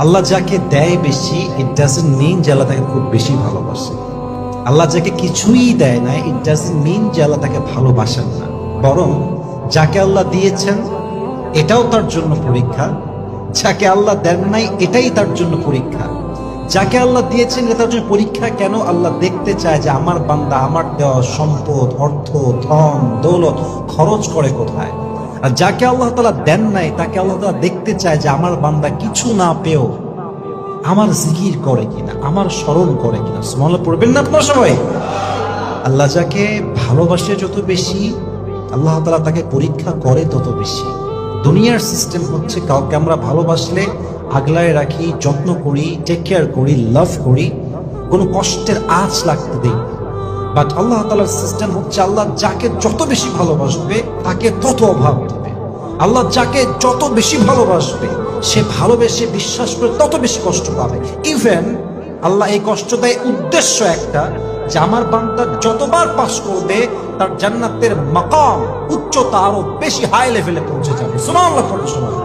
আল্লাহ যাকে দেয় বেশি, ইট ডাজন্ট মিন যে আল্লাহ তাকে খুব বেশি ভালোবাসে। আল্লাহ যাকে কিছুই দেয় না, ইট ডাজন্ট মিন যে আল্লাহ তাকে ভালোবাসেন না। বরং যাকে আল্লাহ দিয়েছেন এটাও তার জন্য পরীক্ষা, যাকে আল্লাহ দেন নাই এটাই তার জন্য পরীক্ষা। যাকে আল্লাহ দিয়েছেন এটা তার জন্য পরীক্ষা। কেন? আল্লাহ দেখতে চায় যে আমার বান্দা আমার দেওয়া সম্পদ, অর্থ, ধন, দৌলত খরচ করে কোথায়। আর যাকে আল্লাহ তাআলা দেন নাই তাকে আল্লাহ তাআলা দেখতে চায় যে আমার বান্দা কিছু না পেয়েও আমার জিকির করে কিনা, আমার স্মরণ করে কিনা। সুবহানাল্লাহ পড়বেন না আপনারা সবাই? আল্লাহ যাকে ভালোবাসে যত বেশি, আল্লাহ তাআলা তাকে পরীক্ষা করে তত বেশি। দুনিয়ার সিস্টেম হচ্ছে কাউকে আমরা ভালোবাসলে আগলায় রাখি, যত্ন করি, টেক কেয়ার করি, লাভ করি, কোনো কষ্টের আঁচ লাগতে দেই। বাট আল্লাহ তাআলার সিস্টেম হচ্ছে আল্লাহ যাকে যত বেশি ভালোবাসবে তাকে তত অভাব দেবে। আল্লাহ যাকে যত বেশি ভালোবাসবে সে ভালোবেসে বিশ্বাস করে তত বেশি কষ্ট পাবে। ইভেন আল্লাহ এই কষ্ট দেয় উদ্দেশ্য একটা, যে আমার বান্দা যতবার পাস করবে তার জান্নাতের মাকাম, উচ্চতা আরো বেশি হাই লেভেলে পৌঁছে যাবে। সুবহানাল্লাহ।